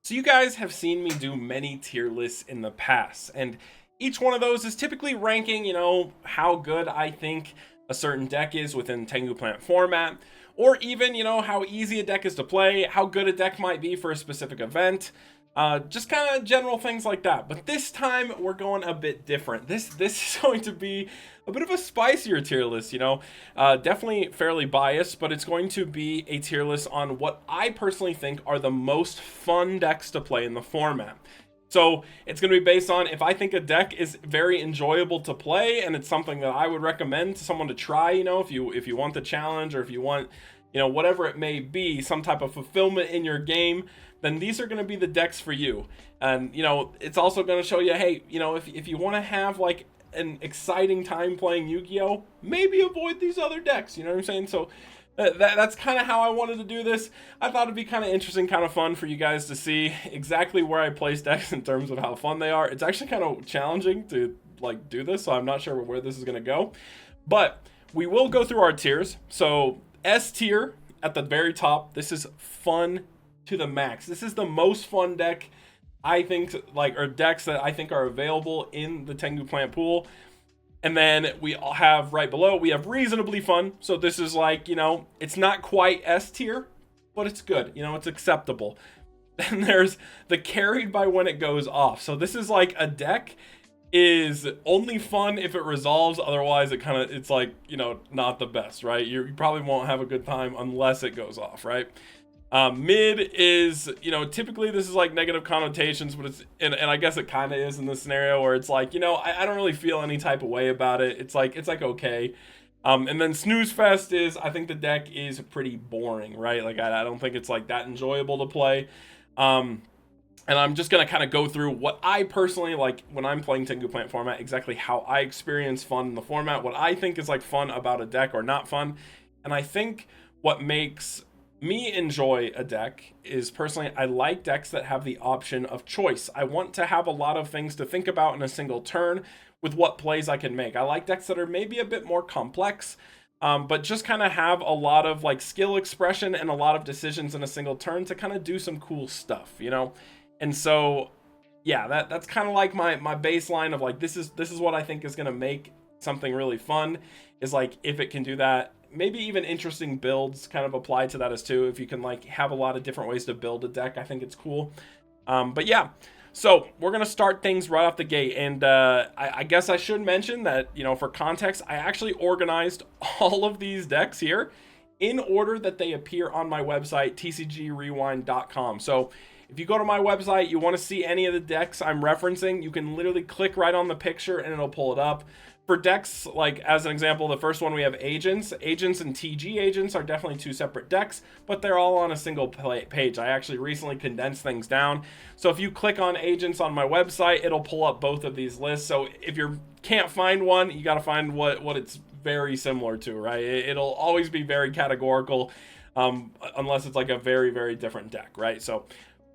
So you guys have seen me do many tier lists in the past, and each one of those is typically ranking, how good I think a certain deck is within Tengu plant format, or even, how easy a deck is to play, how good a deck might be for a specific event, just kind of general things like that. But this time we're going a bit different. This is going to be a bit of a spicier tier list, definitely fairly biased, but it's going to be a tier list on what I personally think are the most fun decks to play in the format. So it's going to be based on if I think a deck is very enjoyable to play and it's something that I would recommend to someone to try, if you want the challenge, or if you want, whatever it may be, some type of fulfillment in your game, then these are going to be the decks for you. And, it's also going to show you, hey, if you want to have like an exciting time playing Yu-Gi-Oh, maybe avoid these other decks, you know what I'm saying? So that's kind of how I wanted to do this. I thought it'd be kind of interesting, kind of fun for you guys to see exactly where I place decks in terms of how fun they are. It's actually kind of challenging to like do this, so I'm not sure where this is going to go. But we will go through our tiers. So S tier at the very top, this is fun to the max. This is the most fun deck I think, or decks that I think are available in the Tengu plant pool. And then we all have right below, we have reasonably fun. So this is like, it's not quite S tier, but it's good. It's acceptable. Then there's the carried by when it goes off. So this is like a deck is only fun if it resolves. Otherwise, it's like, not the best, right? You probably won't have a good time unless it goes off, right? Mid is, typically this is like negative connotations, but and I guess it kind of is in this scenario where it's like, I don't really feel any type of way about it. It's like okay. And then snooze fest is, I think the deck is pretty boring, right? Like, I don't think it's like that enjoyable to play. And I'm just going to kind of go through what I personally like when I'm playing Tengu plant format, exactly how I experience fun in the format, what I think is like fun about a deck or not fun. And I think what makes me enjoy a deck is, personally, I like decks that have the option of choice. I want to have a lot of things to think about in a single turn with what plays I can make. I like decks that are maybe a bit more complex, but just kind of have a lot of like skill expression and a lot of decisions in a single turn to kind of do some cool stuff, And so, yeah, that's kind of like my baseline of like, this is what I think is going to make something really fun, is like if it can do that. Maybe even interesting builds kind of apply to that as too. If you can like have a lot of different ways to build a deck, I think it's cool. But yeah, so we're going to start things right off the gate. And I guess I should mention that, for context, I actually organized all of these decks here in order that they appear on my website, tcgrewind.com. So if you go to my website, you want to see any of the decks I'm referencing, you can literally click right on the picture and it'll pull it up. For decks, like as an example, the first one we have agents. Agents and TG agents are definitely two separate decks, but they're all on a single page. I actually recently condensed things down. So if you click on agents on my website, it'll pull up both of these lists. So if you can't find one, you got to find what it's very similar to, right? It'll always be very categorical, unless it's like a very, very different deck, right? So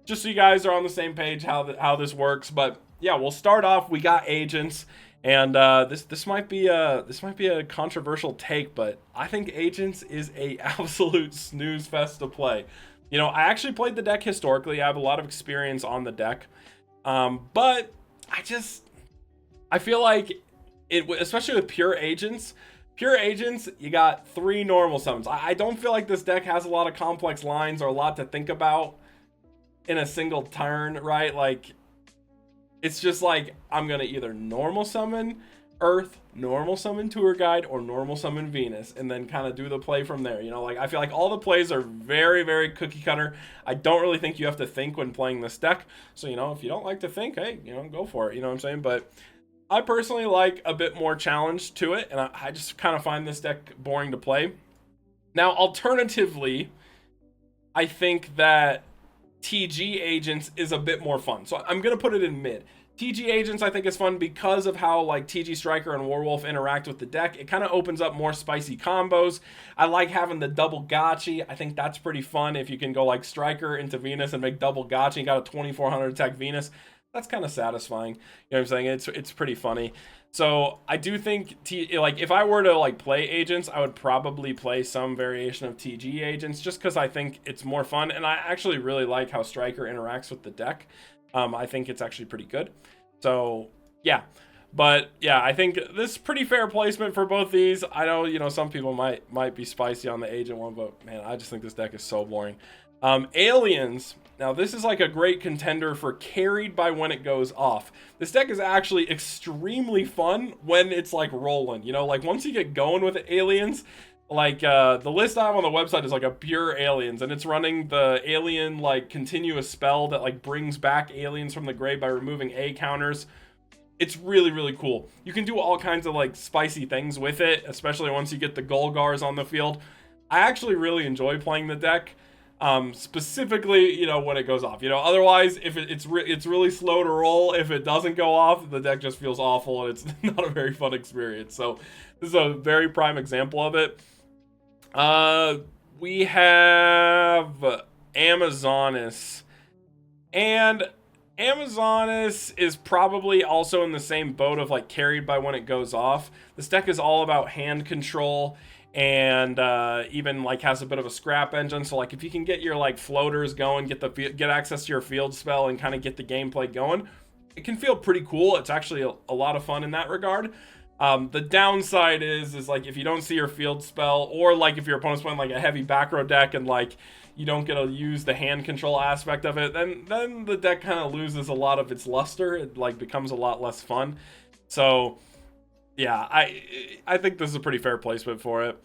just so you guys are on the same page how this works. But yeah, we'll start off. We got agents. And this might be a controversial take, but I think Agents is a absolute snooze fest to play. I actually played the deck historically. I have a lot of experience on the deck, but I feel like it, especially with pure agents, you got 3 normal summons. I don't feel like this deck has a lot of complex lines or a lot to think about in a single turn, right? Like, it's just like, I'm going to either normal summon Earth, normal summon Tour Guide, or normal summon Venus, and then kind of do the play from there. Like, I feel like all the plays are very, very cookie cutter. I don't really think you have to think when playing this deck. So, if you don't like to think, hey, go for it. You know what I'm saying? But I personally like a bit more challenge to it, and I just kind of find this deck boring to play. Now, alternatively, I think that TG agents is a bit more fun. So I'm going to put it in mid. TG agents I think is fun because of how like TG Striker and Warwolf interact with the deck. It kind of opens up more spicy combos. I like having the double gotchi. I think that's pretty fun if you can go like Striker into Venus and make double gotchi. You got a 2400 attack Venus. that's kind of satisfying. You know what I'm saying? It's pretty funny. So I do think like if I were to like play agents, I would probably play some variation of TG agents just because I think it's more fun, and I actually really like how Striker interacts with the deck. I think it's actually pretty good. So yeah. But yeah, I think this is pretty fair placement for both these. I know, you know, some people might be spicy on the agent one, but man, I just think this deck is so boring. Aliens. Now, this is like a great contender for carried by when it goes off. This deck is actually extremely fun when it's like rolling. You know, like once you get going with aliens, like the list I have on the website is like a pure aliens, and it's running the alien like continuous spell that like brings back aliens from the grave by removing A counters. It's really, really cool. You can do all kinds of like spicy things with it, especially once you get the Golgars on the field. I actually really enjoy playing the deck. Specifically, you know, when it goes off. You know, otherwise, if it's really slow to roll. If it doesn't go off, the deck just feels awful, and it's not a very fun experience. So this is a very prime example of it. We have Amazonas, and Amazonas is probably also in the same boat of like carried by when it goes off. This deck is all about hand control, and even like has a bit of a scrap engine. So like if you can get your like floaters going, get access to your field spell, and kind of get the gameplay going, it can feel pretty cool. It's actually a lot of fun in that regard. The downside is like if you don't see your field spell, or like if your opponent's playing like a heavy back row deck and like you don't get to use the hand control aspect of it, then the deck kind of loses a lot of its luster. It like becomes a lot less fun. So yeah, I think this is a pretty fair placement for it.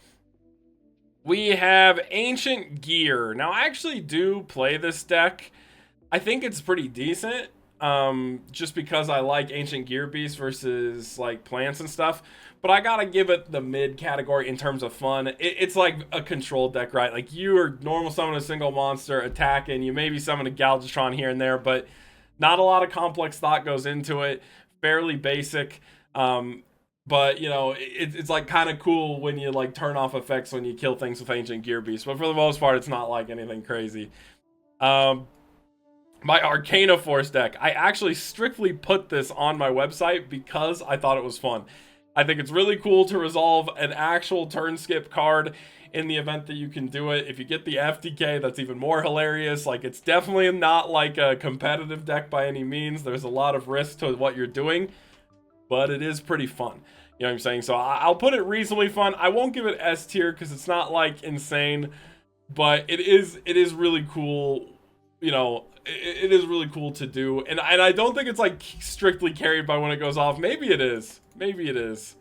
We have Ancient Gear. Now, I actually do play this deck. I think it's pretty decent, just because I like Ancient Gear Beast versus like plants and stuff. But I gotta give it the mid category in terms of fun. It's like a control deck, right? Like you are normal summon a single monster, attacking. You maybe summon a Galvatron here and there, but not a lot of complex thought goes into it. Fairly basic. But you know, it's like kind of cool when you like turn off effects when you kill things with Ancient Gear Beast. But for the most part, it's not like anything crazy. My Arcana Force deck, I actually strictly put this on my website because I thought it was fun. I think it's really cool to resolve an actual turn skip card in the event that you can do it. If you get the FTK, that's even more hilarious. Like, it's definitely not like a competitive deck by any means. There's a lot of risk to what you're doing, but it is pretty fun. You know what I'm saying? So I'll put it reasonably fun. I won't give it S tier because it's not like insane, but it is really cool. You know, it is really cool to do, and I don't think it's like strictly carried by when it goes off. Maybe it is. Maybe it is.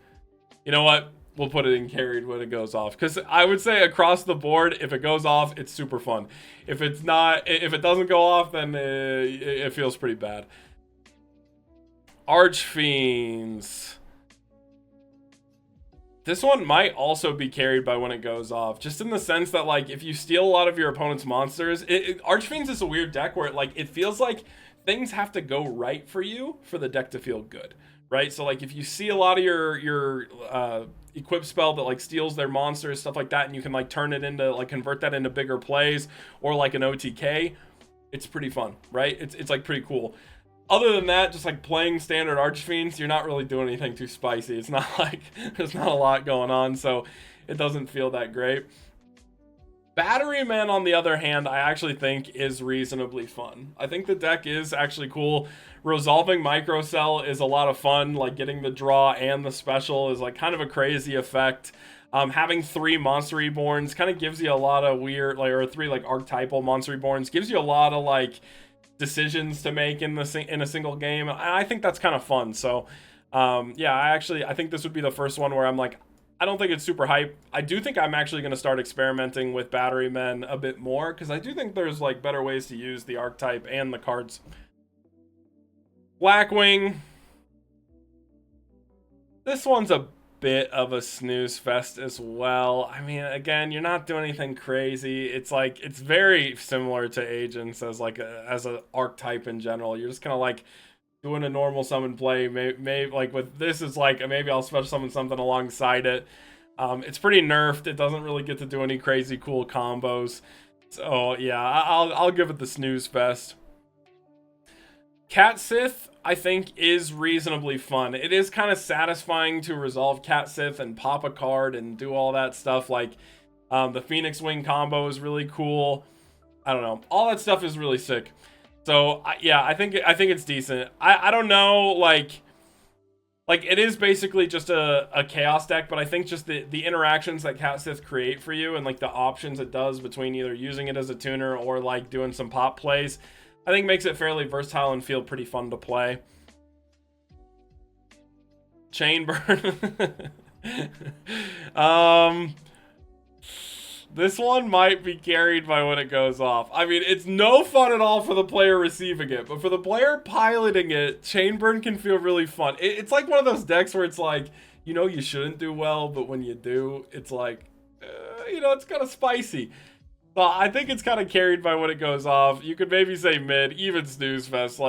You know what? We'll put it in carried when it goes off, because I would say across the board, if it goes off, it's super fun. If it's not, if it doesn't go off, then it feels pretty bad. Archfiends. This one might also be carried by when it goes off, just in the sense that like if you steal a lot of your opponent's monsters, Archfiends is a weird deck where it feels like things have to go right for you for the deck to feel good, right? So like if you see a lot of your equip spell that like steals their monsters, stuff like that, and you can like turn it into like convert that into bigger plays or like an OTK, it's pretty fun, right? It's like pretty cool. Other than that, just like playing standard Archfiends, you're not really doing anything too spicy. It's not like there's not a lot going on, so it doesn't feel that great. Batteryman, on the other hand, I actually think is reasonably fun. I think the deck is actually cool. Resolving Microcell is a lot of fun. Like getting the draw and the special is like kind of a crazy effect. Having 3 Monster Reborns kind of gives you a lot of weird, like, or 3 like archetypal Monster Reborns gives you a lot of like decisions to make in a single game. I think that's kind of fun. So yeah, I think this would be the first one where I'm like, I don't think it's super hype. I do think I'm actually going to start experimenting with Batterymen a bit more, because I do think there's like better ways to use the archetype and the cards. Blackwing. This one's a bit of a snooze fest as well. I mean, again, you're not doing anything crazy. It's like, it's very similar to Agents as like as an archetype in general. You're just kind of like doing a normal summon play. Maybe like with this is like, maybe I'll special summon something alongside it. It's pretty nerfed. It doesn't really get to do any crazy cool combos. So yeah, I'll give it the snooze fest. Cat Sith, I think, is reasonably fun. It is kind of satisfying to resolve Cat Sith and pop a card and do all that stuff. Like, the Phoenix Wing combo is really cool. I don't know. All that stuff is really sick. So, yeah, I think it's decent. I don't know, like it is basically just a chaos deck, but I think just the interactions that Cat Sith create for you and like the options it does between either using it as a tuner or like doing some pop plays, I think makes it fairly versatile and feel pretty fun to play. Chain burn. This one might be carried by when it goes off. I mean, it's no fun at all for the player receiving it, but for the player piloting it, Chain Burn can feel really fun. It's like one of those decks where it's like, you know you shouldn't do well, but when you do, it's like, it's kind of spicy. So I think it's kind of carried by when it goes off. You could maybe say mid, even snooze fest,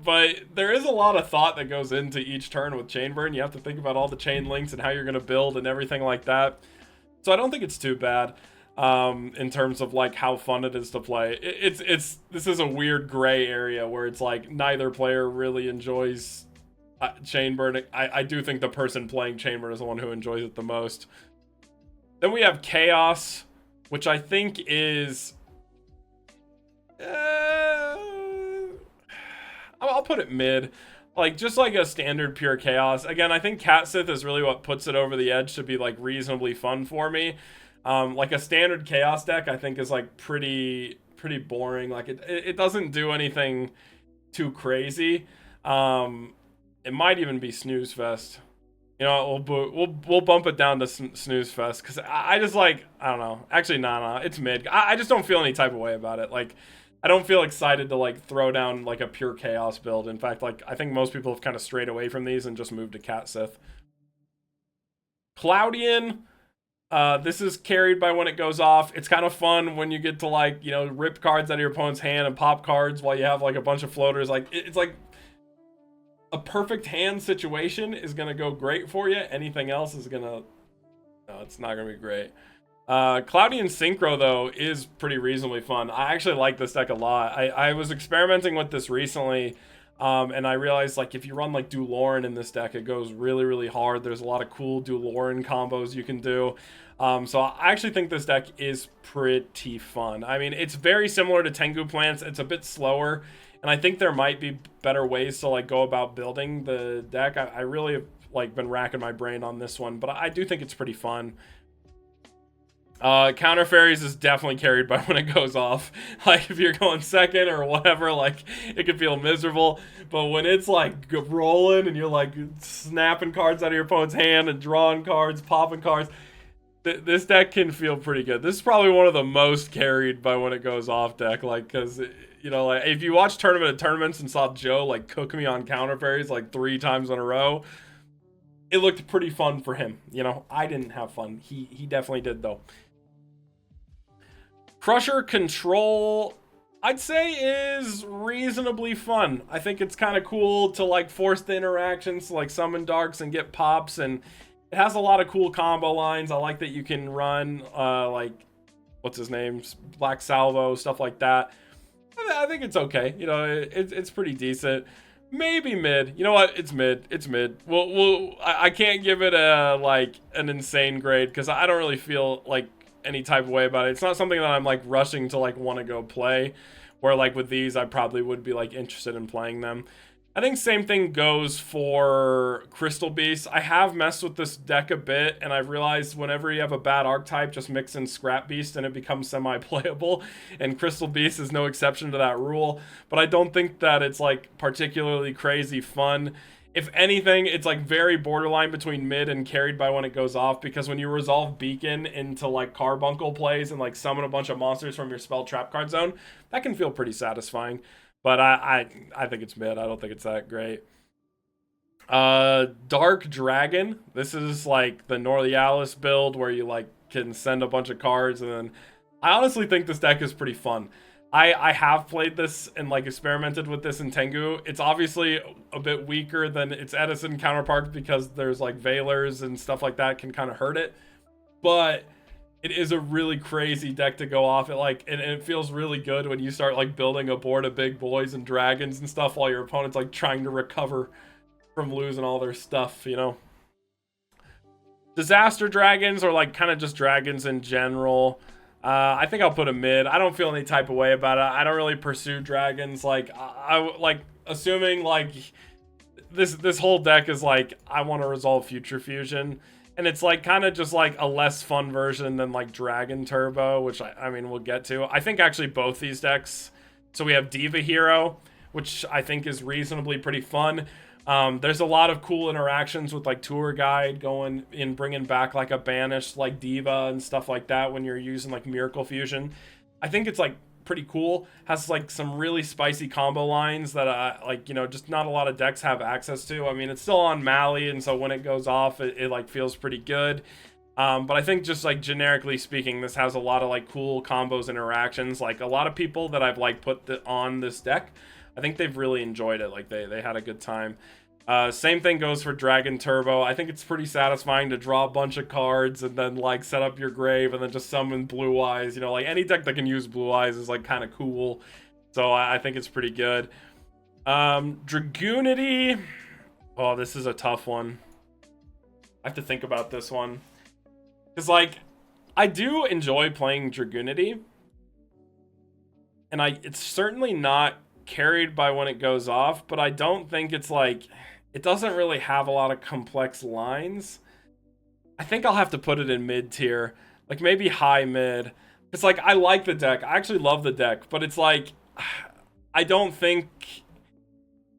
but there is a lot of thought that goes into each turn with Chain Burn. You have to think about all the chain links and how you're going to build and everything like that. So I don't think it's too bad. In terms of like how fun it is to play. This is a weird gray area where it's like neither player really enjoys chain burning. I do think the person playing chain burn is the one who enjoys it the most. Then we have chaos, which I think is I'll put it mid. Like, just like a standard pure chaos. Again, I think Cat Sith is really what puts it over the edge to be like reasonably fun for me. Like a standard chaos deck, I think is like pretty boring. Like it doesn't do anything too crazy. It might even be snooze fest. You know, we'll bump it down to snooze fest because I just like, I don't know. Actually, nah, it's mid. I just don't feel any type of way about it. Like, I don't feel excited to like throw down like a pure chaos build. In fact, like I think most people have kind of strayed away from these and just moved to Cat Sith. Cloudian. This is carried by when it goes off. It's kind of fun when you get to like, rip cards out of your opponent's hand and pop cards while you have like a bunch of floaters. Like it's like a perfect hand situation is going to go great for you. Anything else is going to, no, it's not going to be great. Cloudian Synchro though is pretty reasonably fun. I actually like this deck a lot. I was experimenting with this recently. And I realized like if you run like Duloran in this deck, it goes really, really hard. There's a lot of cool Duloran combos you can do. So I actually think this deck is pretty fun. I mean, it's very similar to Tengu plants. It's a bit slower, and I think there might be better ways to like go about building the deck. I really have like been racking my brain on this one, but I do think it's pretty fun. Counter Fairies is definitely carried by when it goes off. Like if you're going second or whatever, like it could feel miserable. But when it's like rolling and you're like snapping cards out of your opponent's hand and drawing cards, popping cards, this deck can feel pretty good. This is probably one of the most carried by when it goes off deck. Like, cause like if you watch tournaments and saw Joe like cook me on Counter Fairies like 3 times in a row, it looked pretty fun for him. I didn't have fun. He definitely did though. Crusher Control, I'd say is reasonably fun. I think it's kind of cool to like force the interactions to like summon darks and get pops, and it has a lot of cool combo lines. I like that you can run like, what's his name? Black Salvo, stuff like that. I think it's okay. It's pretty decent. Maybe mid. You know what? It's mid. It's mid. I can't give it an insane grade because I don't really feel like any type of way about it. It's not something that I'm like rushing to like want to go play, where like with these I probably would be like interested in playing them. I think same thing goes for Crystal Beast. I have messed with this deck a bit, and I've realized whenever you have a bad archetype, just mix in Scrap Beast and it becomes semi-playable, and Crystal Beast is no exception to that rule. But I don't think that it's like particularly crazy fun. If anything, it's like very borderline between mid and carried by when it goes off, because when you resolve Beacon into like Carbuncle plays and like summon a bunch of monsters from your spell trap card zone, that can feel pretty satisfying. But I think it's mid. I don't think it's that great. Dark Dragon. This is like the Norlialis build where you like can send a bunch of cards, and then I honestly think this deck is pretty fun. I have played this and like experimented with this in Tengu. It's obviously a bit weaker than its Edison counterpart because there's like Veilers and stuff like that can kind of hurt it. But it is a really crazy deck to go off. And it feels really good when you start like building a board of big boys and dragons and stuff while your opponent's like trying to recover from losing all their stuff, you know. Disaster dragons, or like kind of just dragons in general. I think I'll put a mid. I don't feel any type of way about it. I don't really pursue dragons. Like I like assuming like this whole deck is like I want to resolve Future Fusion, and it's like kind of just like a less fun version than like Dragon Turbo, which I mean we'll get to. I think actually both these decks. So we have Diva Hero, which I think is reasonably pretty fun. There's a lot of cool interactions with like Tour Guide going in, bringing back like a banished like Diva and stuff like that when you're using like Miracle Fusion. I think it's like pretty cool. Has like some really spicy combo lines that like, you know, just not a lot of decks have access to. I mean, it's still on Mali, and so when it goes off, it like feels pretty good. But I think just like generically speaking, this has a lot of like cool combos, interactions. Like a lot of people that I've like put on this deck, I think they've really enjoyed it. Like they had a good time. Same thing goes for Dragon Turbo. I think it's pretty satisfying to draw a bunch of cards and then like set up your grave and then just summon Blue Eyes. You know, like any deck that can use Blue Eyes is like kind of cool. So I think it's pretty good. Dragoonity. Oh, this is a tough one. I have to think about this one. Because like, I do enjoy playing Dragoonity. And it's certainly not carried by when it goes off, but I don't think it's like, it doesn't really have a lot of complex lines. I think I'll have to put it in mid tier, like maybe high mid. It's like, I like the deck, I actually love the deck, but it's like, I don't think,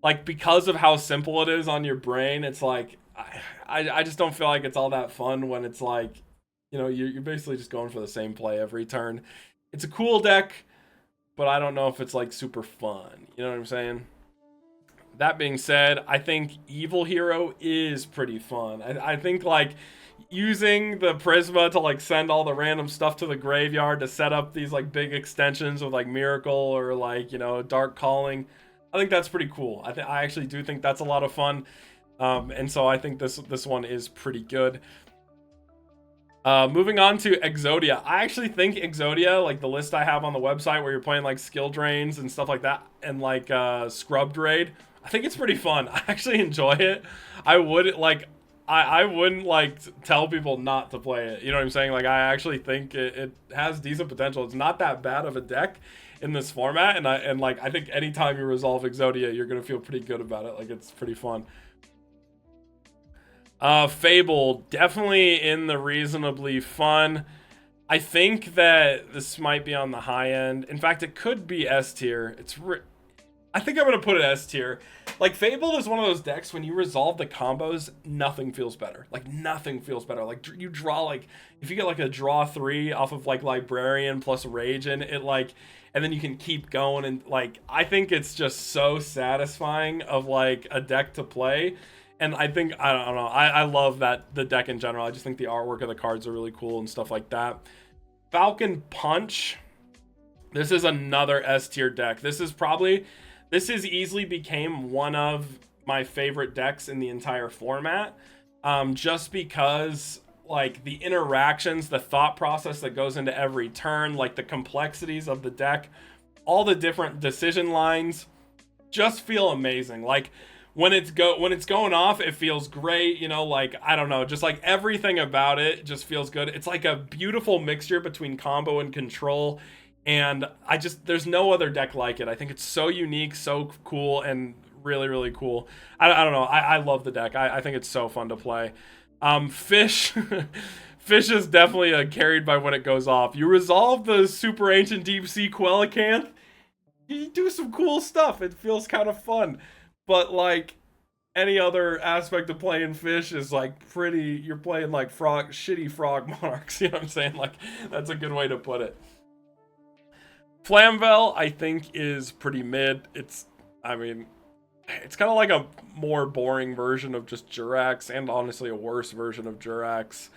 like, because of how simple it is on your brain, it's like, I just don't feel like it's all that fun when it's like, you know, you're basically just going for the same play every turn. It's a cool deck, but I don't know if it's like super fun. You know what I'm saying? That being said, I think Evil Hero is pretty fun. I think like using the Prisma to like send all the random stuff to the graveyard to set up these like big extensions with like Miracle or like, you know, Dark Calling. I think that's pretty cool. I actually do think that's a lot of fun. And so I think this one is pretty good. Moving on to Exodia. I actually think Exodia, like the list I have on the website where you're playing like skill drains and stuff like that, and like Scrubbed Raid, I think it's pretty fun. I actually enjoy it. I would like, I wouldn't like tell people not to play it. You know what I'm saying? Like I actually think it has decent potential. It's not that bad of a deck in this format, and I think anytime you resolve Exodia, you're gonna feel pretty good about it. Like it's pretty fun. Fable, definitely in the reasonably fun. I think that this might be on the high end. In fact, it could be S tier. I think I'm gonna put it S tier. Like Fable is one of those decks when you resolve the combos, nothing feels better. Like nothing feels better. Like you draw like, if you get like a draw 3 off of like Librarian plus Rage in it, like, and then you can keep going, and like I think it's just so satisfying of like a deck to play. And I think, I don't know, I love the deck in general. I just think the artwork of the cards are really cool and stuff like that. Falcon Punch. This is another S tier deck. This has easily became one of my favorite decks in the entire format. Just because like the interactions, the thought process that goes into every turn, like the complexities of the deck, all the different decision lines just feel amazing. Like when it's going off, it feels great, you know, like I don't know, just like everything about it just feels good. It's like a beautiful mixture between combo and control, and there's no other deck like it. I think it's so unique, so cool, and really, really cool. I don't know, I love the deck. I think it's so fun to play. Fish. Fish is definitely carried by when it goes off. You resolve the super ancient deep sea Quellacanth, you do some cool stuff. It feels kind of fun. But like any other aspect of playing Fish is like you're playing like shitty frog monarchs, you know what I'm saying? Like that's a good way to put it. Flamvel, I think, is pretty mid. It's kind of like a more boring version of just Jurax, and honestly a worse version of Jurax.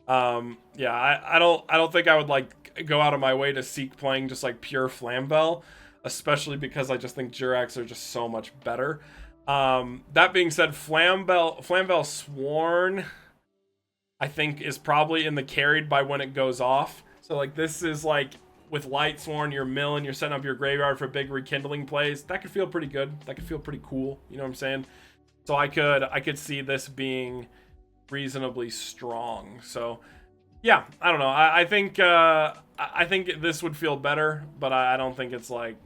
Yeah, I don't think I would like go out of my way to seek playing just like pure Flamvel, especially because I just think Jurax are just so much better. That being said, Flamvel Sworn, I think is probably in the carried by when it goes off. So like this is like with Lightsworn, you're milling, you're setting up your graveyard for big rekindling plays. That could feel pretty good. That could feel pretty cool. You know what I'm saying? So I could see this being reasonably strong. So yeah, I don't know. I think this would feel better, but I don't think it's like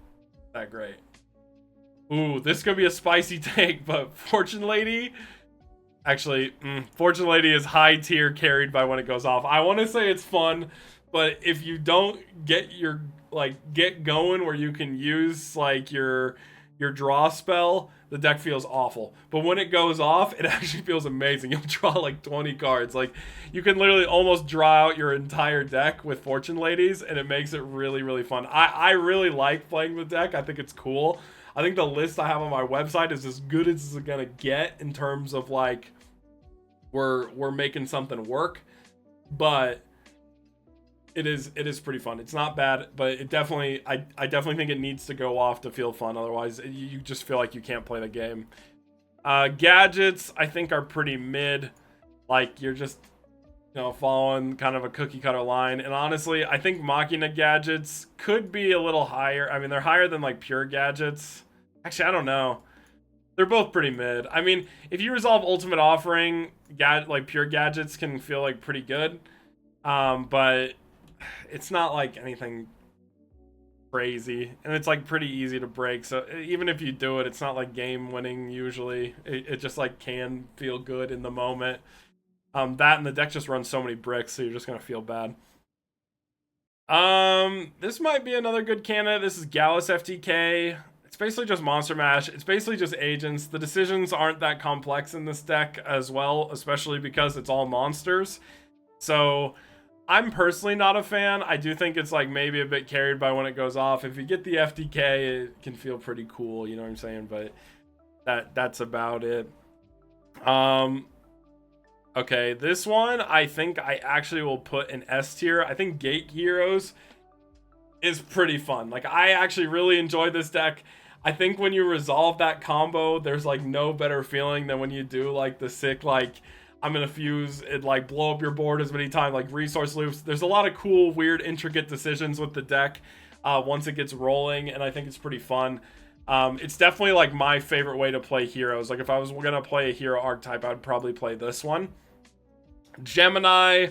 that great. Ooh, this could be a spicy take, but Fortune Lady. Actually, Fortune Lady is high tier carried by when it goes off. I want to say it's fun, but if you don't get your get going where you can use like your draw spell, the deck feels awful. But when it goes off, it actually feels amazing. You'll draw like 20 cards. Like you can literally almost draw out your entire deck with Fortune Ladies, and it makes it really, really fun. I really like playing the deck. I think it's cool. I think the list I have on my website is as good as it's gonna get in terms of like we're making something work, but it is pretty fun. It's not bad, but it definitely I definitely think it needs to go off to feel fun. Otherwise, you just feel like you can't play the game. Gadgets I think are pretty mid. Like you're just following kind of a cookie cutter line. And honestly, I think Machina gadgets could be a little higher. I mean, they're higher than like pure gadgets. Actually, I don't know. They're both pretty mid. I mean, if you resolve Ultimate Offering, like pure gadgets can feel like pretty good. But it's not like anything crazy, and it's like pretty easy to break. So even if you do it, it's not like game winning usually. It just like can feel good in the moment. That and the deck just runs so many bricks, so you're just gonna feel bad. This might be another good candidate. This is Gallus FTK. It's basically just Monster Mash. It's basically just agents. The decisions aren't that complex in this deck as well, especially because it's all monsters. So I'm personally not a fan. I do think it's like maybe a bit carried by when it goes off. If you get the FTK, it can feel pretty cool, you know what I'm saying? But that's about it. Okay, this one I think I actually will put in S tier. I think Gate Heroes is pretty fun. Like I actually really enjoy this deck. I think when you resolve that combo, there's like no better feeling than when you do like the sick like I'm gonna fuse it, like blow up your board as many times, like resource loops. There's a lot of cool, weird, intricate decisions with the deck once it gets rolling, and I think it's pretty fun. It's definitely like my favorite way to play heroes. Like if I was gonna play a hero archetype, I'd probably play this one. Gemini,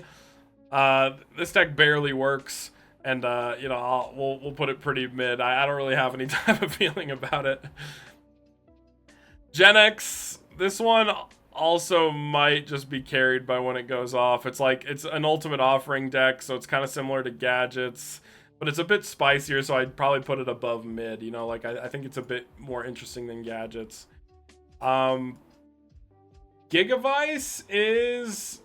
this deck barely works, and we'll put it pretty mid. I don't really have any type of feeling about it. Gen X, this one also might just be carried by when it goes off. It's like it's an Ultimate Offering deck, so it's kind of similar to gadgets, but it's a bit spicier, so I'd probably put it above mid. Like I think it's a bit more interesting than gadgets. Gigavice is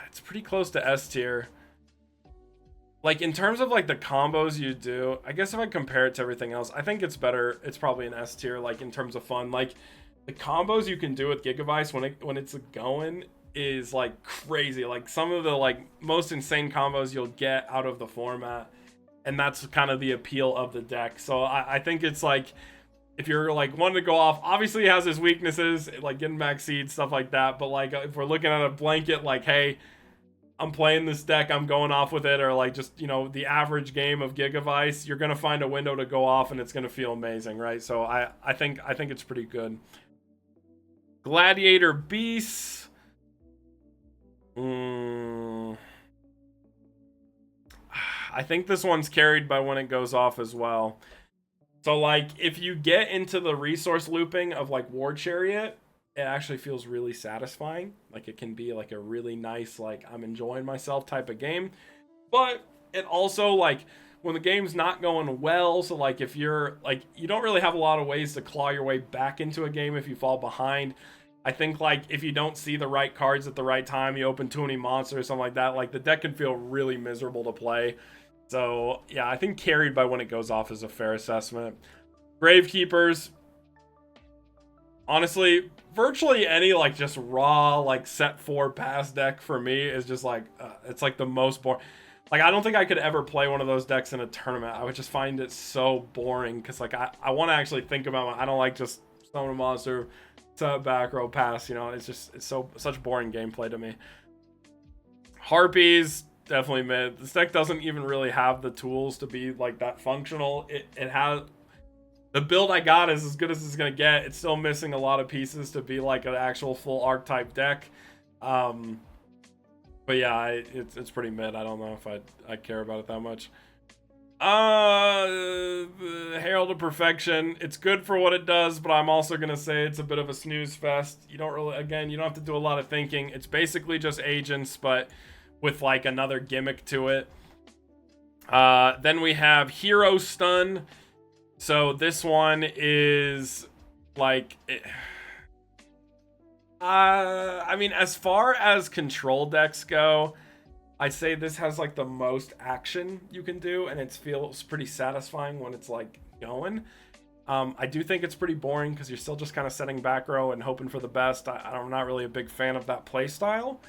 it's pretty close to S tier. Like in terms of like the combos you do, I guess if I compare it to everything else, I think it's better. It's probably an S tier, like in terms of fun. Like the combos you can do with Gigavice when it's going is like crazy. Like some of the like most insane combos you'll get out of the format, and that's kind of the appeal of the deck. So I think it's like if you're like wanting to go off, obviously it has its weaknesses, like getting back seeds, stuff like that. But like if we're looking at a blanket, like hey, I'm playing this deck, I'm going off with it, or like just the average game of Gigavice, you're gonna find a window to go off, and it's gonna feel amazing, right? So I think it's pretty good. Gladiator Beasts. I think this one's carried by when it goes off as well. So like if you get into the resource looping of like War Chariot, it actually feels really satisfying. Like it can be like a really nice, like I'm enjoying myself type of game. But it also like when the game's not going well, so like if you're like you don't really have a lot of ways to claw your way back into a game if you fall behind. I think like if you don't see the right cards at the right time, you open too many monsters or something like that, like the deck can feel really miserable to play. So yeah, I think carried by when it goes off is a fair assessment. Gravekeepers, honestly, virtually any like just raw like set 4 pass deck for me is just like it's like the most boring. Like I don't think I could ever play one of those decks in a tournament. I would just find it so boring because like I want to actually think about it. I don't like just summon a monster, back row pass. You know, it's such boring gameplay to me. Harpies, definitely mid. This deck doesn't even really have the tools to be like that functional. It has, the build I got is as good as it's gonna get. It's still missing a lot of pieces to be like an actual full archetype deck. But yeah, it's pretty mid. I don't know if I care about it that much. Herald of Perfection. It's good for what it does, but I'm also gonna say it's a bit of a snooze fest. You don't really, again, you don't have to do a lot of thinking. It's basically just agents, but with like another gimmick to it. Then we have Hero Stun. So this one is like, I mean, as far as control decks go, I'd say this has like the most action you can do, and it feels pretty satisfying when it's like going. I do think it's pretty boring because you're still just kind of setting back row and hoping for the best. I'm not really a big fan of that play style.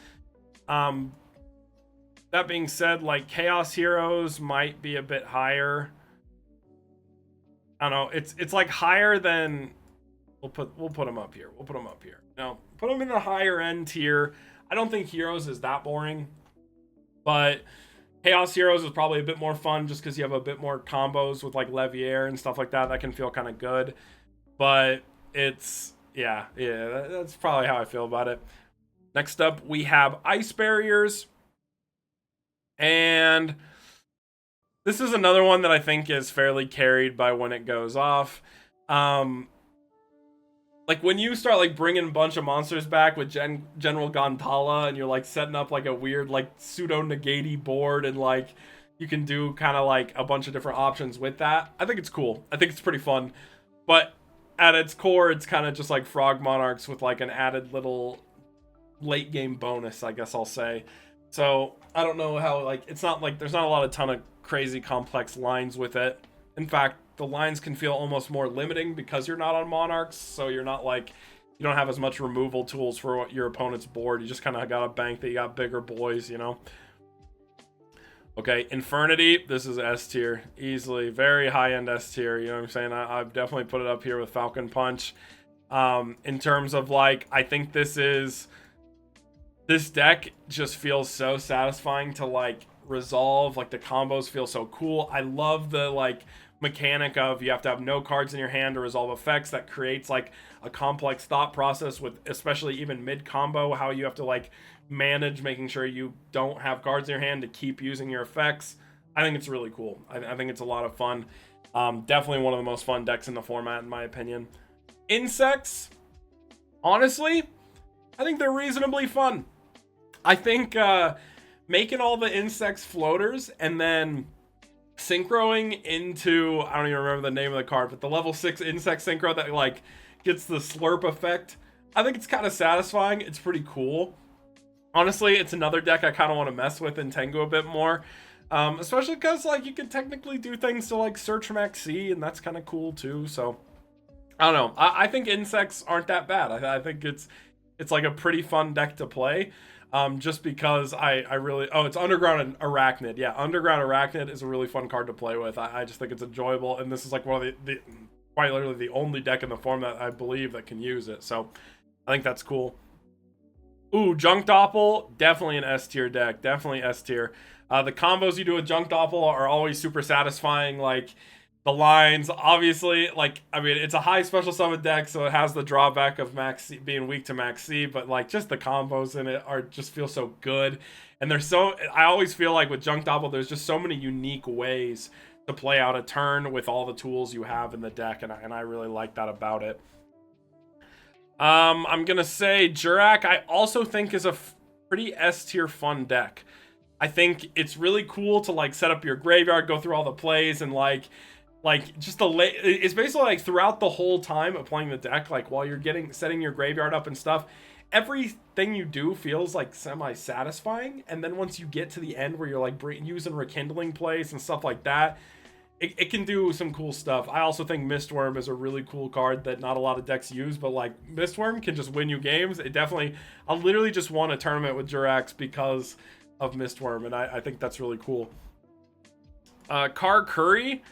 That being said, like Chaos Heroes might be a bit higher. I don't know. It's like higher than, we'll put them up here. We'll put them up here. No, put them in the higher end tier. I don't think Heroes is that boring, but Chaos Heroes is probably a bit more fun just because you have a bit more combos with like Leviair and stuff like that. That can feel kind of good, but it's, yeah, that's probably how I feel about it. Next up, we have Ice Barriers. And this is another one that I think is fairly carried by when it goes off. Like when you start like bringing a bunch of monsters back with General Gantala, and you're like setting up like a weird like pseudo negati board, and like you can do kind of like a bunch of different options with that. I think it's cool. I think it's pretty fun. But at its core, it's kind of just like Frog Monarchs with like an added little late game bonus, I guess I'll say. So I don't know how, like, it's not like there's not a lot of ton of crazy complex lines with it. In fact, the lines can feel almost more limiting because you're not on Monarchs, so you're not like, you don't have as much removal tools for your opponent's board. You just kind of got a bank that you got bigger boys, you know. Okay, Infernity, this is S tier, easily, very high-end S tier, you know what I'm saying? I've definitely put it up here with Falcon Punch. In terms of, like, I think this deck just feels so satisfying to, like, resolve. Like, the combos feel so cool. I love the, like, mechanic of you have to have no cards in your hand to resolve effects. That creates, like, a complex thought process with, especially even mid-combo, how you have to, like, manage making sure you don't have cards in your hand to keep using your effects. I think it's really cool. I think it's a lot of fun. Definitely one of the most fun decks in the format, in my opinion. Insects, honestly, I think they're reasonably fun. I think making all the insects floaters and then synchroing into, I don't even remember the name of the card, but the level 6 insect synchro that like gets the slurp effect, I think it's kind of satisfying. It's pretty cool. Honestly, it's another deck I kind of want to mess with in Tengu a bit more. Especially because like you can technically do things to like search Max C, and that's kind of cool too. So I don't know. I think insects aren't that bad. I think it's like a pretty fun deck to play. Just because I really, it's Underground and Arachnid. Yeah, Underground Arachnid is a really fun card to play with. I just think it's enjoyable, and this is like one of the quite literally the only deck in the format I believe that can use it. So I think that's cool. Ooh, Junk Doppel, definitely an S tier deck. Definitely S tier. The combos you do with Junk Doppel are always super satisfying. Like the lines, obviously, like, I mean, it's a high special summon deck, so it has the drawback of Max C, being weak to Max C, but like just the combos in it are just feel so good. And there's so, I always feel like with Junk Doppel, there's just so many unique ways to play out a turn with all the tools you have in the deck, and I really like that about it. I'm gonna say Jurak, I also think is a pretty S tier fun deck. I think it's really cool to like set up your graveyard, go through all the plays, and like just it's basically like throughout the whole time of playing the deck, like while you're setting your graveyard up and stuff, everything you do feels like semi-satisfying. And then once you get to the end where you're like using rekindling plays and stuff like that, it can do some cool stuff. I also think Mistworm is a really cool card that not a lot of decks use, but like Mistworm can just win you games. It definitely, I literally just won a tournament with Jurax because of Mistworm, and I think that's really cool. Car Curry,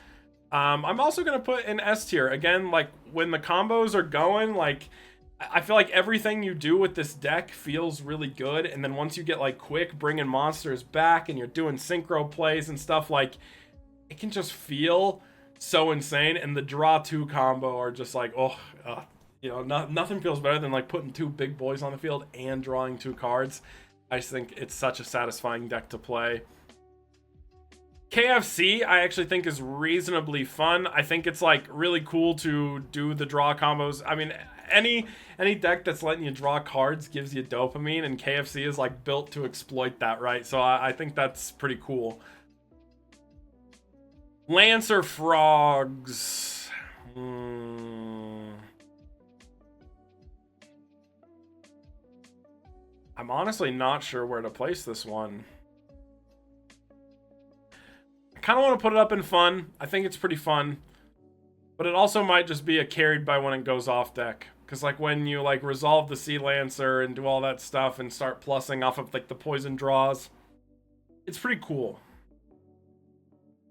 I'm also gonna put in S tier again. Like when the combos are going, like I feel like everything you do with this deck feels really good, and then once you get like quick bringing monsters back and you're doing synchro plays and stuff, like it can just feel so insane. And the draw two combo are just like, oh, nothing feels better than like putting two big boys on the field and drawing two cards. I just think it's such a satisfying deck to play. KFC, I actually think is reasonably fun. I think it's like really cool to do the draw combos. I mean, any deck that's letting you draw cards gives you dopamine, and KFC is like built to exploit that, right? So I think that's pretty cool. Lancer Frogs. I'm honestly not sure where to place this one. I kind of want to put it up in fun. I think it's pretty fun. But it also might just be a carried by when it goes off deck. Because like when you like resolve the Sea Lancer and do all that stuff and start plussing off of like the poison draws, it's pretty cool.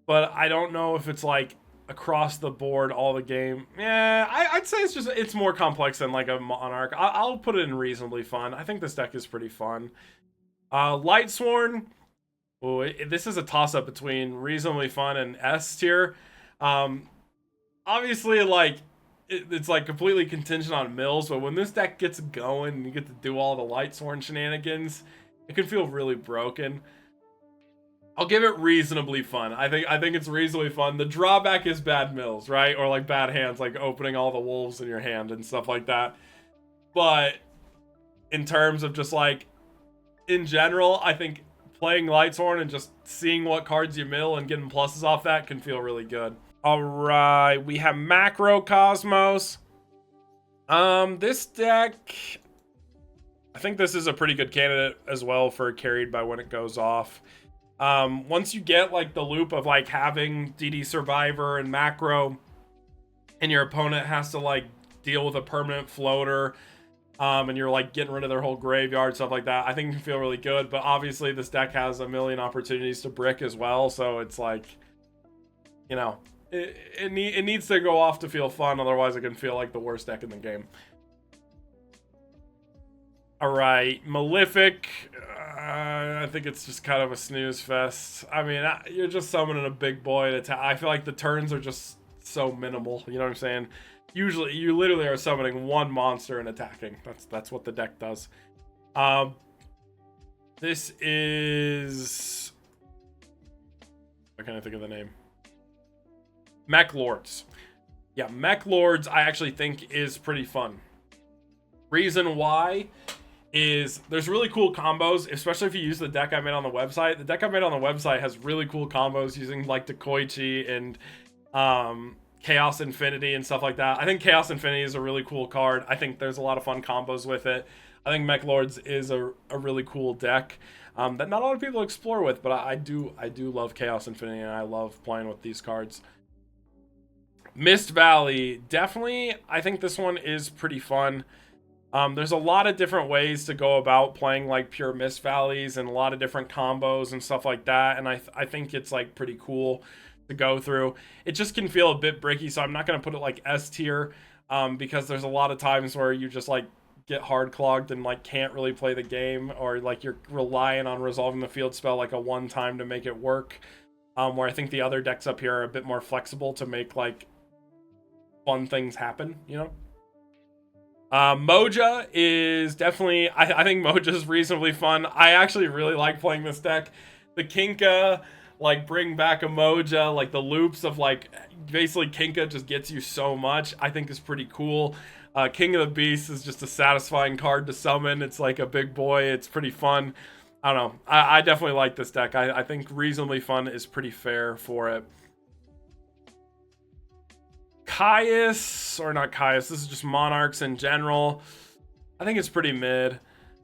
But I don't know if it's like across the board all the game. Yeah, I'd say it's more complex than like a Monarch. I'll put it in reasonably fun. I think this deck is pretty fun. Lightsworn. Oh, this is a toss-up between reasonably fun and S tier. Obviously, like it's like completely contingent on mills, but when this deck gets going and you get to do all the Lightsworn shenanigans, it can feel really broken. I'll give it reasonably fun. I think it's reasonably fun. The drawback is bad mills, right? Or like bad hands, like opening all the wolves in your hand and stuff like that. But in terms of just like in general, I think playing Lightsworn and just seeing what cards you mill and getting pluses off that can feel really good. All right, we have Macrocosmos. This deck, I think this is a pretty good candidate as well for carried by when it goes off. Once you get like the loop of like having DD Survivor and Macro, and your opponent has to like deal with a permanent floater, and you're like getting rid of their whole graveyard, stuff like that, I think it can feel really good. But obviously this deck has a million opportunities to brick as well, so it's like, you know, it needs to go off to feel fun, otherwise it can feel like the worst deck in the game. Alright, Malefic. I think it's just kind of a snooze fest. I mean, you're just summoning a big boy to attack. I feel like the turns are just so minimal, you know what I'm saying? Usually, you literally are summoning one monster and attacking. That's what the deck does. This is... I can't think of the name. Mech Lords. Yeah, Mech Lords I actually think is pretty fun. Reason why is there's really cool combos, especially if you use the deck I made on the website. The deck I made on the website has really cool combos using like Dekoichi and Chaos Infinity and stuff like that. I think Chaos Infinity is a really cool card. I think there's a lot of fun combos with it. I think Mech Lords is a really cool deck that not a lot of people explore with, but I do love Chaos Infinity, and I love playing with these cards. Mist Valley, definitely, I think this one is pretty fun. There's a lot of different ways to go about playing like pure Mist Valleys and a lot of different combos and stuff like that, and I think it's like pretty cool to go through. It just can feel a bit bricky, so I'm not going to put it like S tier, because there's a lot of times where you just like get hard clogged and like can't really play the game, or like you're relying on resolving the field spell like a one time to make it work, where I think the other decks up here are a bit more flexible to make like fun things happen, you know? Moja is definitely, I think Moja is reasonably fun. I actually really like playing this deck. The Kinka, like, bring back a Moja, like the loops of like, basically Kinka just gets you so much, I think is pretty cool. King of the Beasts is just a satisfying card to summon. It's like a big boy, it's pretty fun. I don't know, I definitely like this deck. I think reasonably fun is pretty fair for it. Caius, or not Caius, this is just Monarchs in general. I think it's pretty mid.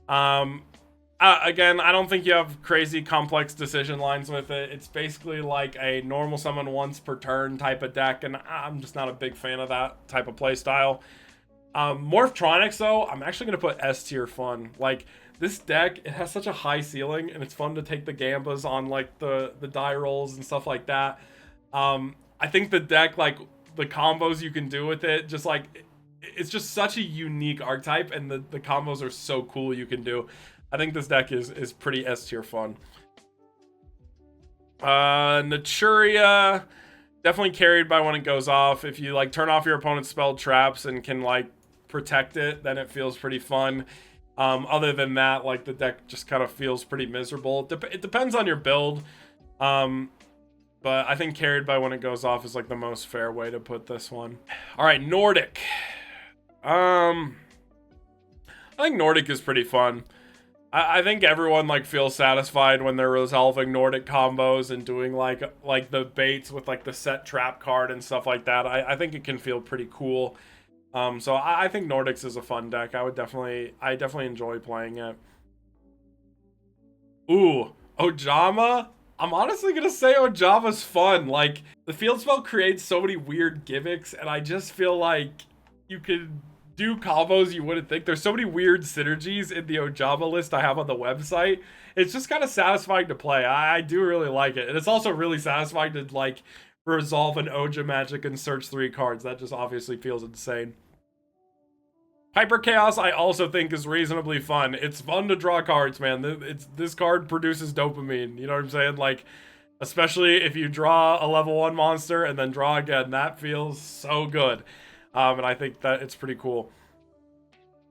Again, I don't think you have crazy complex decision lines with it. It's basically like a normal summon once per turn type of deck, and I'm just not a big fan of that type of play style. Morphtronics, though, I'm actually going to put S tier fun. Like, this deck, it has such a high ceiling, and it's fun to take the gambas on, like, the die rolls and stuff like that. I think the deck, like, the combos you can do with it, just like it's just such a unique archetype, and the combos are so cool you can do. I think this deck is pretty S tier fun. Naturia, definitely carried by when it goes off. If you like turn off your opponent's spell traps and can like protect it, then it feels pretty fun. Other than that, like the deck just kind of feels pretty miserable. It depends on your build. But I think carried by when it goes off is like the most fair way to put this one. All right, Nordic. I think Nordic is pretty fun. I think everyone like feels satisfied when they're resolving Nordic combos and doing like the baits with like the set trap card and stuff like that. I think it can feel pretty cool. So I think Nordics is a fun deck. I definitely enjoy playing it. Ooh, Ojama. I'm honestly gonna say Ojama's fun. Like, the field spell creates so many weird gimmicks, and I just feel like you can do combos you wouldn't think. There's so many weird synergies in the Ojama list I have on the website. It's just kind of satisfying to play. I do really like it. And it's also really satisfying to, like, resolve an Oja magic and search 3 cards. That just obviously feels insane. Hyper Chaos I also think is reasonably fun. It's fun to draw cards, man. This card produces dopamine. You know what I'm saying? Like, especially if you draw a level 1 monster and then draw again. That feels so good. And I think that it's pretty cool.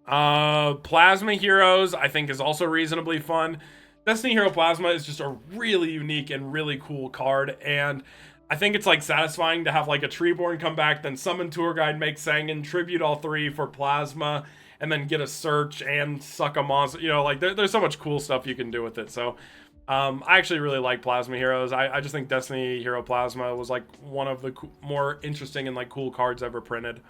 Plasma Heroes I think is also reasonably fun. Destiny Hero Plasma is just a really unique and really cool card, and I think it's like satisfying to have like a Treeborn come back, then summon Tour Guide, make Sangan, tribute all 3 for Plasma, and then get a search and suck a monster. You know, like there's so much cool stuff you can do with it. So I actually really like Plasma Heroes. I just think Destiny Hero Plasma was like one of the more interesting and like cool cards ever printed.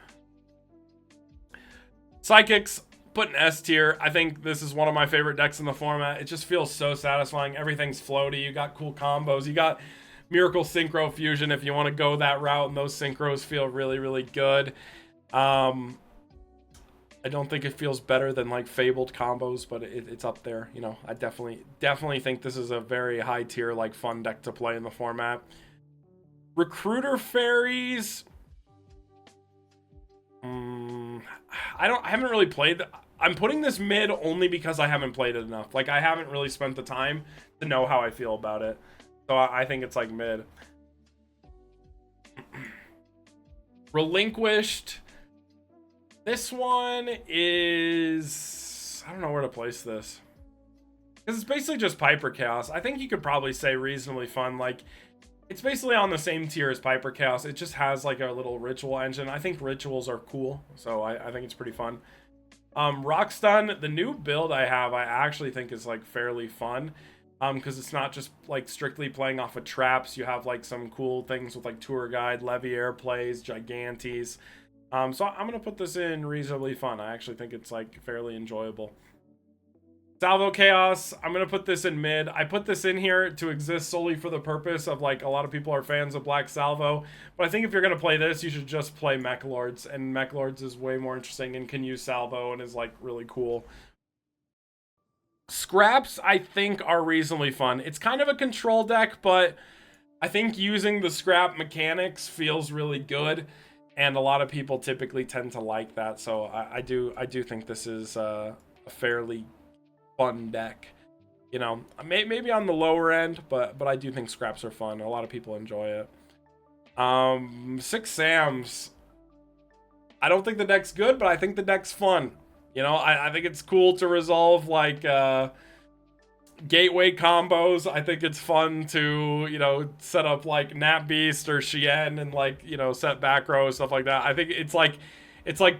Psychics, put an S tier. I think this is one of my favorite decks in the format. It just feels so satisfying. Everything's floaty. You got cool combos. You got Miracle Synchro Fusion if you want to go that route, and those synchros feel really, really good. I don't think it feels better than like Fabled combos, but it's up there. You know, I definitely think this is a very high tier, like fun deck to play in the format. Recruiter Fairies. I haven't really played. I'm putting this mid only because I haven't played it enough. Like, I haven't really spent the time to know how I feel about it. So I think it's like mid. Relinquished. This one is... I don't know where to place this. Because it's basically just Piper Chaos. I think you could probably say reasonably fun. Like, it's basically on the same tier as Piper Chaos. It just has like a little ritual engine. I think rituals are cool. So I think it's pretty fun. Rockstun, the new build I have, I actually think is like fairly fun. Because it's not just like strictly playing off of traps. You have like some cool things with like Tour Guide, Leviair plays, Gigantes. So I'm gonna put this in reasonably fun. I actually think it's like fairly enjoyable. Salvo Chaos, I'm gonna put this in mid. I put this in here to exist solely for the purpose of like a lot of people are fans of Black Salvo, but I think if you're gonna play this, you should just play Mech Lords, and Mech Lords is way more interesting and can use Salvo and is like really cool. Scraps, I think, are reasonably fun. It's kind of a control deck, but I think using the scrap mechanics feels really good, and a lot of people typically tend to like that. So I do think this is a fairly fun deck. You know, maybe on the lower end, but I do think scraps are fun. A lot of people enjoy it. 6 Sams. I don't think the deck's good, but I think the deck's fun. You know, I think it's cool to resolve, like, gateway combos. I think it's fun to, you know, set up, like, Nat Beast or Shien and, like, you know, set back row, stuff like that. I think it's, like,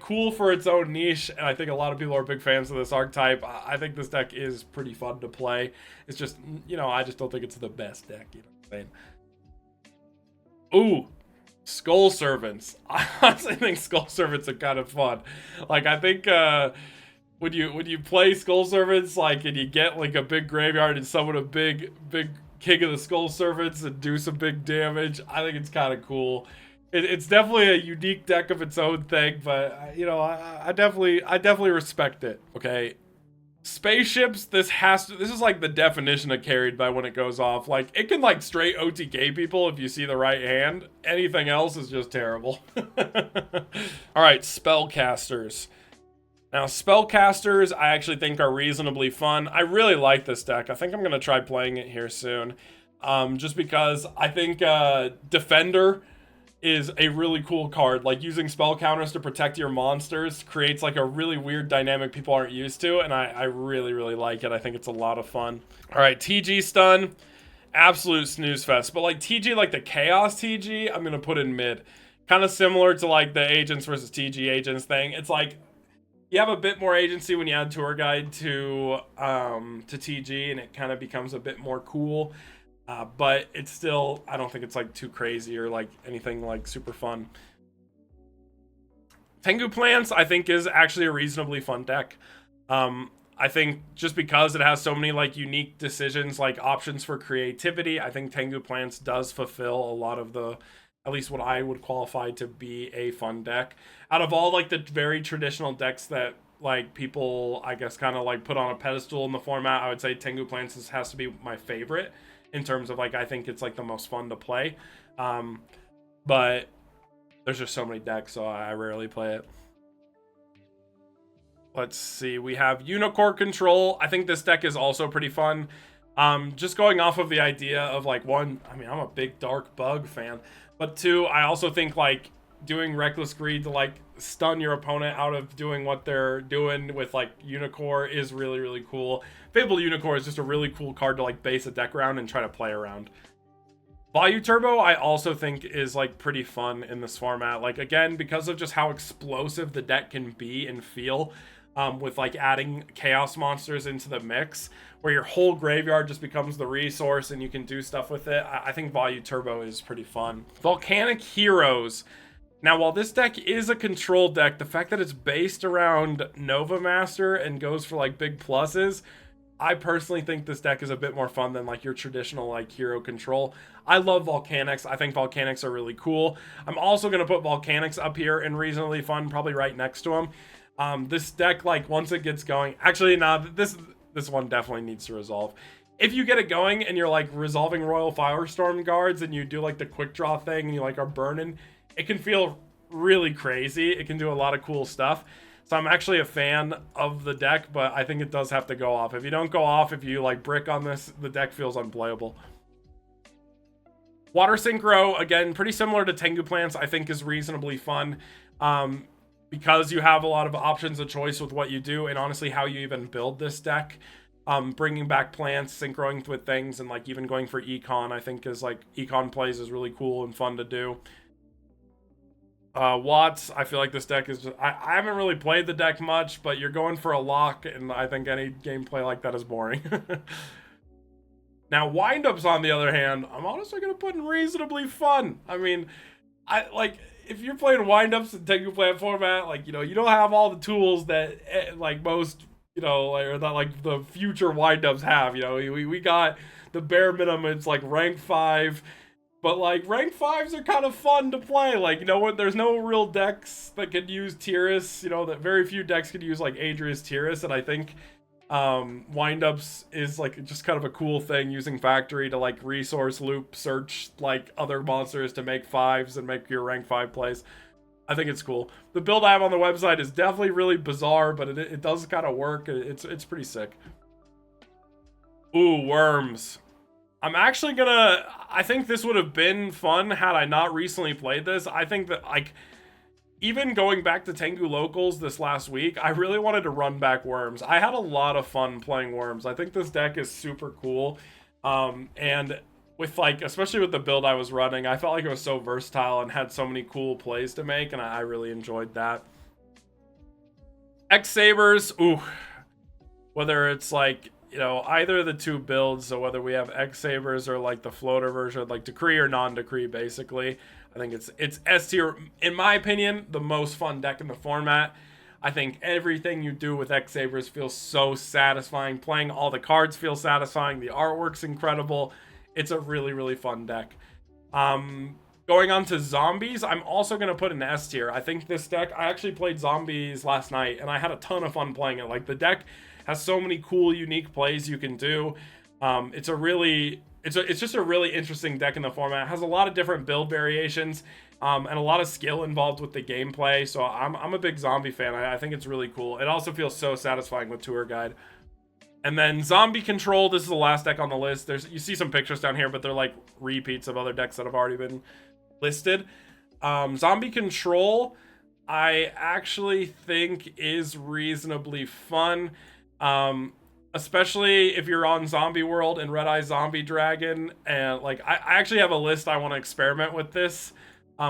cool for its own niche, and I think a lot of people are big fans of this archetype. I think this deck is pretty fun to play. It's just, you know, I just don't think it's the best deck, you know what I'm saying? Ooh. Skull Servants. I honestly think Skull Servants are kind of fun. Like, I think when you play Skull Servants, like, and you get like a big graveyard and summon a big King of the Skull Servants and do some big damage, I think it's kind of cool. It's definitely a unique deck of its own thing, but you know, I definitely respect it. Okay, Spaceships, this is like the definition of carried by when it goes off. Like, it can like straight OTK people if you see the right hand. Anything else is just terrible. Alright, spellcasters. Now, spellcasters I actually think are reasonably fun. I really like this deck. I think I'm gonna try playing it here soon. Just because I think Defender is a really cool card. Like, using spell counters to protect your monsters creates like a really weird dynamic people aren't used to, and I really, really like it. I think it's a lot of fun. All right, TG stun, absolute snooze fest. But like TG, like the Chaos TG, I'm gonna put in mid. Kind of similar to like the agents versus TG agents thing. It's like you have a bit more agency when you add tour guide to TG, and it kind of becomes a bit more cool. But it's still, I don't think it's like too crazy or like anything like super fun. Tengu Plants, I think, is actually a reasonably fun deck. I think just because it has so many like unique decisions, like options for creativity, I think Tengu Plants does fulfill a lot of the, at least what I would qualify to be a fun deck. Out of all like the very traditional decks that like people, I guess, kind of like put on a pedestal in the format, I would say Tengu Plants has to be my favorite. In terms of like, I think it's like the most fun to play, but there's just so many decks, so I rarely play it. Let's see, we have Unicorn Control. I think this deck is also pretty fun. Just going off of the idea of like, one, I mean, I'm a big Dark Bug fan, but two, I also think like doing Reckless Greed to like stun your opponent out of doing what they're doing with like Unicorn is really, really cool. Fabled Unicorn is just a really cool card to like base a deck around and try to play around. Volume Turbo I also think is like pretty fun in this format. Like, again, because of just how explosive the deck can be and feel, with like adding chaos monsters into the mix, where your whole graveyard just becomes the resource and you can do stuff with it. I think Volume Turbo is pretty fun. Volcanic Heroes. Now, while this deck is a control deck, the fact that it's based around Nova Master and goes for like big pluses, I personally think this deck is a bit more fun than like your traditional like hero control. I love Volcanics. I think Volcanics are really cool. I'm also going to put Volcanics up here in reasonably fun, probably right next to them. This deck, like, once it gets going, actually, nah, this one definitely needs to resolve. If you get it going and you're like resolving Royal Firestorm guards and you do like the quick draw thing and you like are burning, it can feel really crazy. It can do a lot of cool stuff. So I'm actually a fan of the deck, but I think it does have to go off. If you don't go off, if you like brick on this, the deck feels unplayable. Water Synchro, again, pretty similar to Tengu Plants, I think is reasonably fun. Because you have a lot of options of choice with what you do, and honestly how you even build this deck. Bringing back plants, synchroing with things, and like even going for econ, I think is like, econ plays is really cool and fun to do. Watts, I feel like this deck is just, I haven't really played the deck much, but you're going for a lock, and I think any gameplay like that is boring. Now, windups, on the other hand, I'm honestly going to put in reasonably fun. I mean, if you're playing windups in Tengu Plant format, like, you know, you don't have all the tools that, like, most, you know, or that, like, the future windups have, you know. We got the bare minimum, it's, like, rank 5, but, like, rank 5s are kind of fun to play. Like, you know what, there's no real decks that could use Tyrus, you know, that very few decks could use, like, Adria's Tyrus, and I think windups is like just kind of a cool thing, using factory to like resource loop search like other monsters to make 5s and make your rank 5 plays. I think it's cool. The build I have on the website is definitely really bizarre, but it does kind of work. It's pretty sick. Ooh, worms. I'm actually gonna, I think this would have been fun had I not recently played this. I think that, like, even going back to Tengu Locals this last week, I really wanted to run back Worms. I had a lot of fun playing Worms. I think this deck is super cool. And with, like, especially with the build I was running, I felt like it was so versatile and had so many cool plays to make, and I really enjoyed that. X-Sabers, ooh. Whether it's, like, you know, either of the two builds, so whether we have X-Sabers or, like, the floater version, like Decree or non-Decree, basically, I think it's S tier, in my opinion, the most fun deck in the format. I think everything you do with X-Sabers feels so satisfying. Playing all the cards feels satisfying. The artwork's incredible. It's a really, really fun deck. Going on to Zombies, I'm also going to put an S tier. I think this deck, I actually played Zombies last night, and I had a ton of fun playing it. Like, the deck Has so many cool, unique plays you can do. It's just a really interesting deck in the format. It has a lot of different build variations, and a lot of skill involved with the gameplay. So I'm a big zombie fan. I think it's really cool. It also feels so satisfying with Tour Guide. And then Zombie Control, this is the last deck on the list. You see some pictures down here, but they're like repeats of other decks that have already been listed. Zombie Control, I actually think is reasonably fun. Especially if you're on Zombie World and Red Eye Zombie Dragon. And like, I actually have a list I want to experiment with this.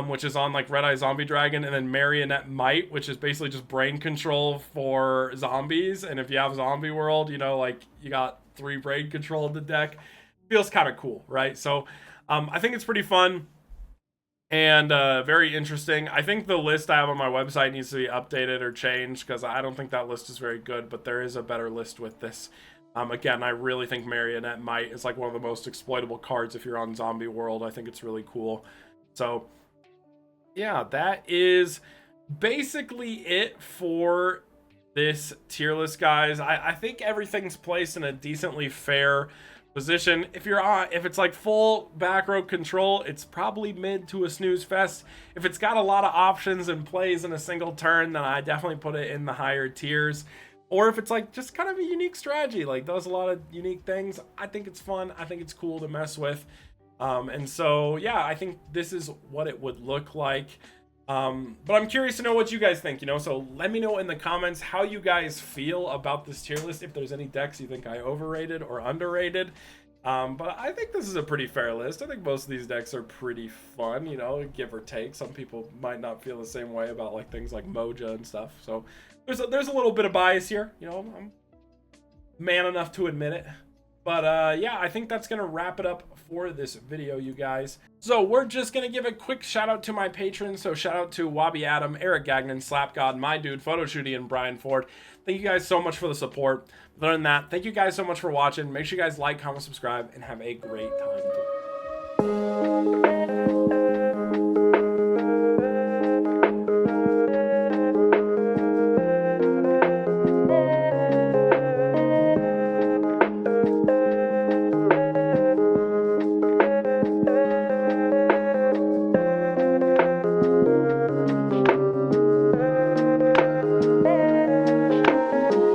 Which is on like Red Eye Zombie Dragon, and then Marionette Might, which is basically just brain control for zombies. And if you have Zombie World, you know, like you got 3 brain control in the deck. Feels kind of cool, right? So I think it's pretty fun and very interesting. I think the list I have on my website needs to be updated or changed because I don't think that list is very good, but there is a better list with this. Again, I really think Marionette Might is like one of the most exploitable cards if you're on Zombie World. I think it's really cool. So yeah, that is basically it for this tier list, guys. I think everything's placed in a decently fair position. If it's like full back row control, it's probably mid to a snooze fest. If it's got a lot of options and plays in a single turn, then I definitely put it in the higher tiers. Or if it's like just kind of a unique strategy, like does a lot of unique things, I think it's fun. I think it's cool to mess with. And so, yeah, I think this is what it would look like. But I'm curious to know what you guys think, you know, so let me know in the comments how you guys feel about this tier list, if there's any decks you think I overrated or underrated. But I think this is a pretty fair list. I think most of these decks are pretty fun, you know, give or take. Some people might not feel the same way about like things like Moja and stuff. So there's a little bit of bias here, you know, I'm man enough to admit it. But yeah, I think that's going to wrap it up for this video, you guys. So we're just going to give a quick shout out to my patrons. So shout out to Wabi Adam, Eric Gagnon, Slapgod, My Dude, Photo Shooty, and Brian Ford. Thank you guys so much for the support. Other than that, thank you guys so much for watching. Make sure you guys like, comment, subscribe, and have a great time.